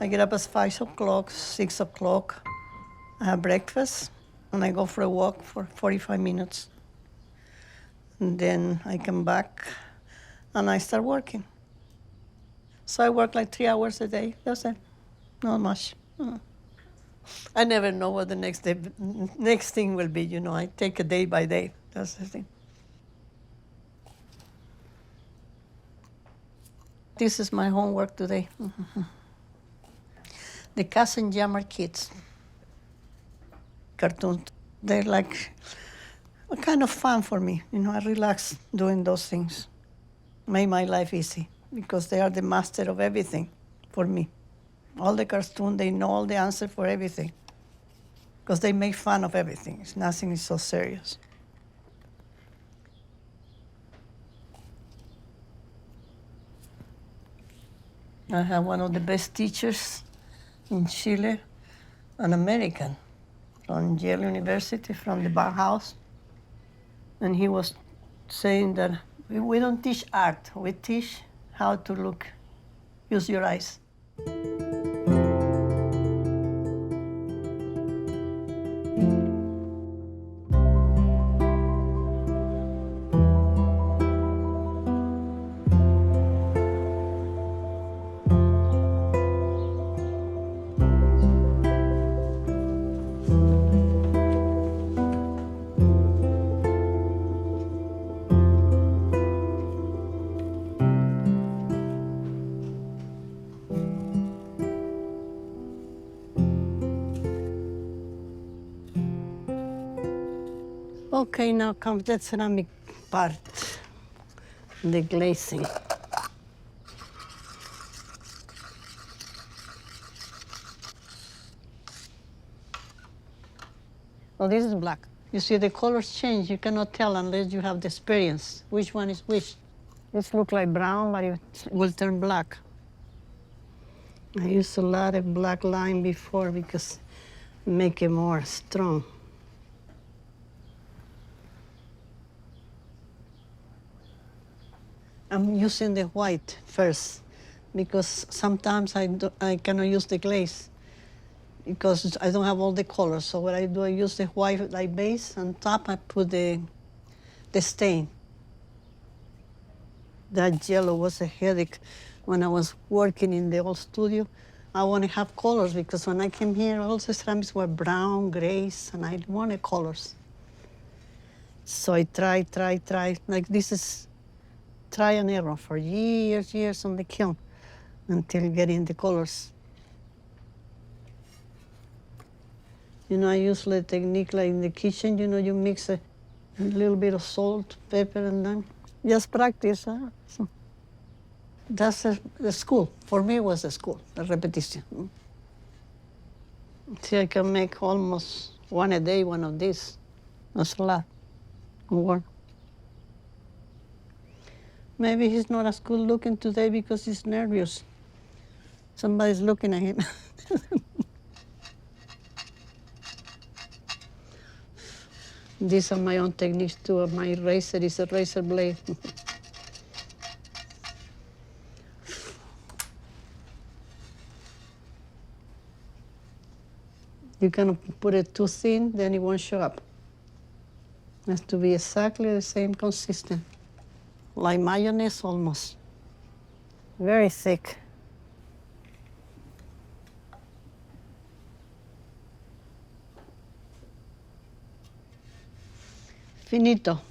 I get up at 5 o'clock, 6 o'clock. I have breakfast, and I go for a walk for 45 minutes. And then I come back, and I start working. So I work like 3 hours a day. That's it. Not much. I never know what the next thing will be. You know, I take it day by day. That's the thing. This is my homework today. The Cousin Jammer kids. Cartoons. They're like a kind of fun for me. You know, I relax doing those things. Make my life easy because they are the master of everything for me. All the cartoons, they know all the answer for everything because they make fun of everything. Nothing is so serious. I have one of the best teachers in Chile, an American from Yale University, from the Bauhaus. And he was saying that we don't teach art, we teach how to look. Use your eyes. Okay, now comes the ceramic part, the glazing. Well, this is black. You see the colors change. You cannot tell unless you have the experience which one is which. This looks like brown, but it will turn black. I used a lot of black line before because make it more strong. I'm using the white first because sometimes I cannot use the glaze because I don't have all the colors. So what I do, I use the white like base. On top, I put the stain. That yellow was a headache when I was working in the old studio. I want to have colors because when I came here, all the ceramics were brown, grays, and I wanted colors. So I try. Like this is try and error for years on the kiln until getting the colors. You know, I use the technique like in the kitchen, you know, you mix a little bit of salt, pepper, and then just practice. Huh? So that's the school. For me, it was the school, the repetition. See, I can make almost one a day, one of these. That's a lot of work. Maybe he's not as good looking today because he's nervous. Somebody's looking at him. These are my own techniques too. My razor is a razor blade. You cannot put it too thin, then it won't show up. It has to be exactly the same consistent. Like mayonnaise almost. Very thick. Finito.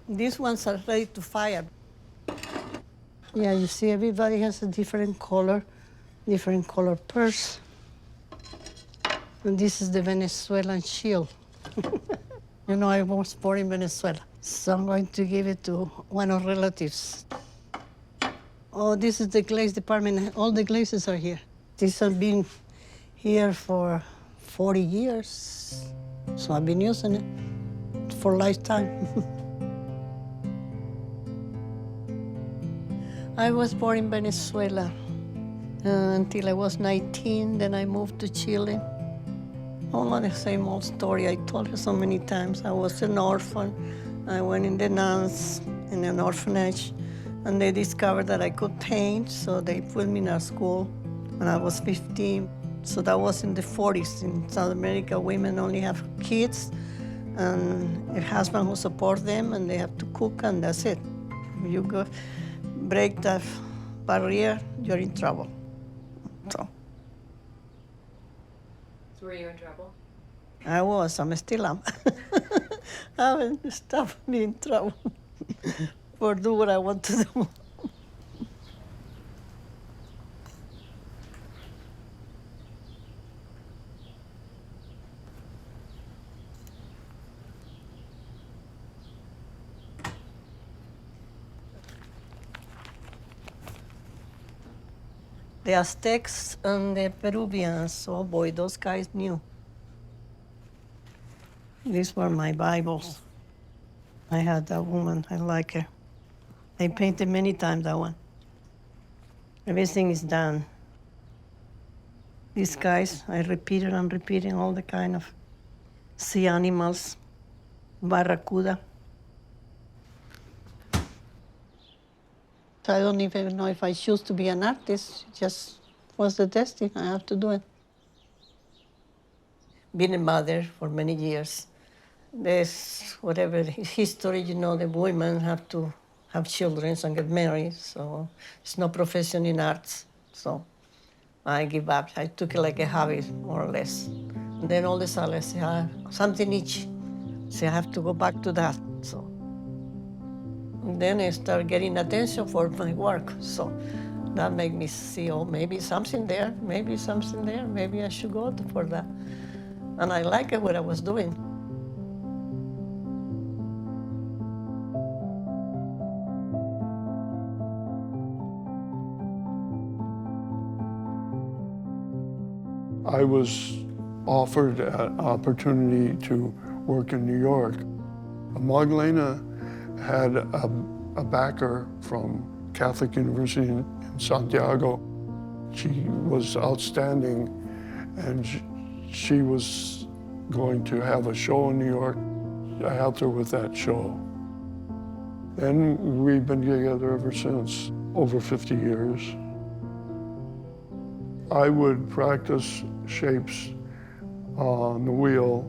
These ones are ready to fire. Yeah, you see, everybody has a different color purse. And this is the Venezuelan shield. You know, I was born in Venezuela, so I'm going to give it to one of relatives. Oh, this is the glaze department. All the glazes are here. These have been here for 40 years, so I've been using it for a lifetime. I was born in Venezuela until I was 19, then I moved to Chile. All the same old story I told her so many times. I was an orphan. I went in the nuns in an orphanage, and they discovered that I could paint, so they put me in a school when I was 15. So that was in the 40s. In South America, women only have kids and a husband who supports them, and they have to cook, and that's it. If you go break that barrier, you're in trouble. So were you in trouble? I'm still am. I haven't stopped being in trouble for do what I want to do. The Aztecs and the Peruvians, oh boy, those guys knew. These were my Bibles. I had that woman, I like her. I painted many times that one. Everything is done. These guys, I repeated and repeating all the kind of sea animals, barracuda. I don't even know if I choose to be an artist. It just was the destiny. I have to do it. Being a mother for many years, there's whatever history, the women have to have children and get married, so it's no profession in arts. So I give up. I took it like a hobby, more or less. And then all of a sudden I say, something itchy. So I have to go back to that. So and then I start getting attention for my work. So that made me see, maybe something there, maybe something there, maybe I should go for that. And I like it, what I was doing. I was offered an opportunity to work in New York. Magdalena had a backer from Catholic University in Santiago. She was outstanding, and she was going to have a show in New York. I helped her with that show. And we've been together ever since, over 50 years. I would practice shapes on the wheel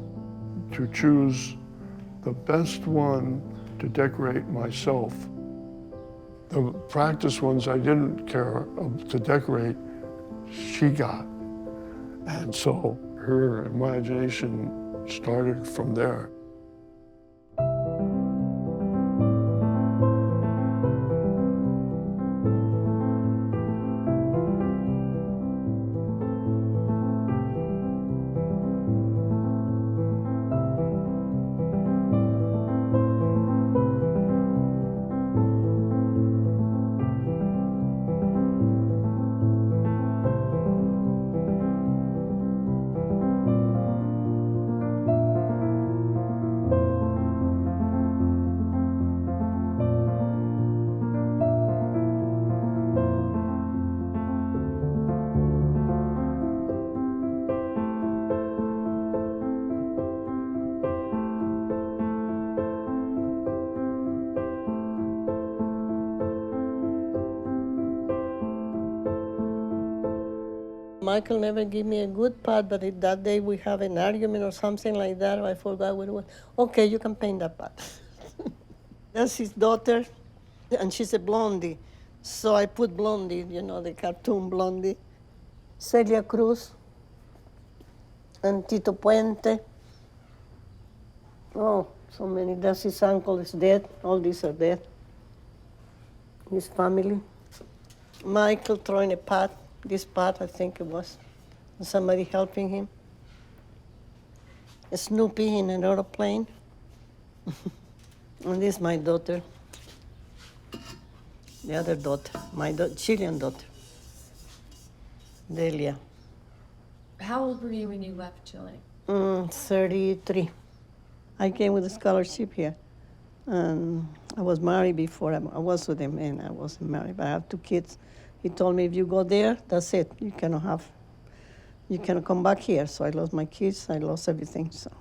to choose the best one to decorate myself. The practice ones I didn't care to decorate, she got. And so her imagination started from there. Michael never gave me a good part, but that day we have an argument or something like that. I forgot what it was. Okay, you can paint that part. That's his daughter, and she's a blondie. So I put Blondie, the cartoon Blondie. Celia Cruz and Tito Puente. Oh, so many. That's his uncle is dead. All these are dead. His family. Michael throwing a pot. This pot, I think it was. Somebody helping him. Snoopy in an aeroplane. And this is my daughter. The other daughter, my Chilean daughter, Delia. How old were you when you left Chile? 33. I came with a scholarship here. I was married before. I was with him, and I wasn't married, but I have 2 kids. He told me, if you go there, that's it. You cannot have you cannot come back here. So I lost my kids, I lost everything, so.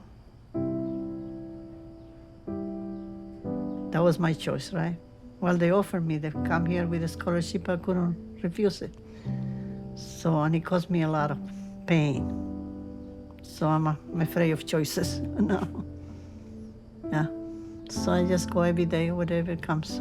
That was my choice, right? Well, they offered me to come here with a scholarship, I couldn't refuse it. So, and it caused me a lot of pain. So I'm afraid of choices now. Yeah. So I just go every day, whatever comes.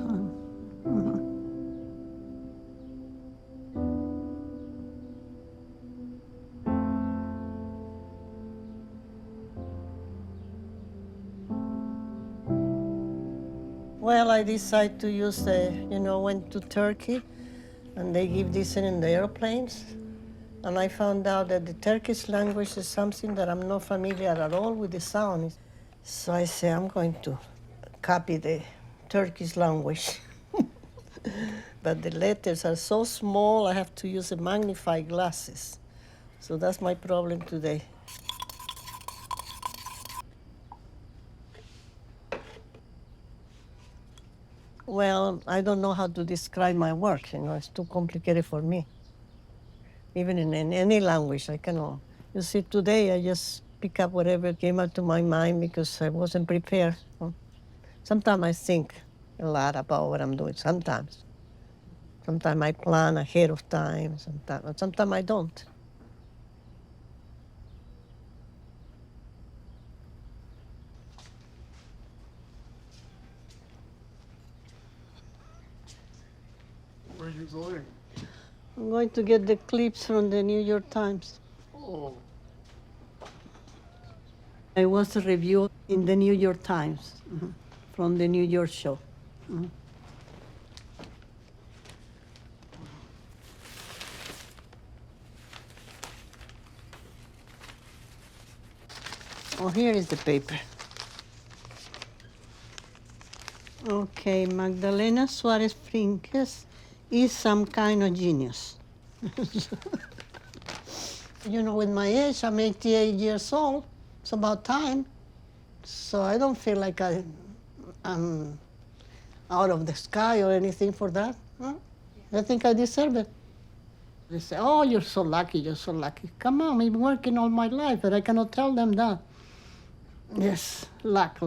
Well, I decided to use went to Turkey, and they give this in the airplanes. And I found out that the Turkish language is something that I'm not familiar at all with the sound. So I say, I'm going to copy the Turkish language. But the letters are so small, I have to use a magnifying glasses. So that's my problem today. Well, I don't know how to describe my work, it's too complicated for me. Even in any language, I cannot. You see, today I just pick up whatever came up to my mind because I wasn't prepared. Sometimes I think a lot about what I'm doing, sometimes. Sometimes I plan ahead of time, sometimes I don't. Where are you going? I'm going to get the clips from the New York Times. Oh, I was a review in the New York Times from the New York show. Oh, here is the paper. Okay, Magdalena Suarez Frimkess is some kind of genius. With my age, I'm 88 years old. It's about time. So I don't feel like I'm out of the sky or anything for that. Huh? I think I deserve it. They say, oh, you're so lucky, you're so lucky. Come on, I've been working all my life, but I cannot tell them that. Yes, luck.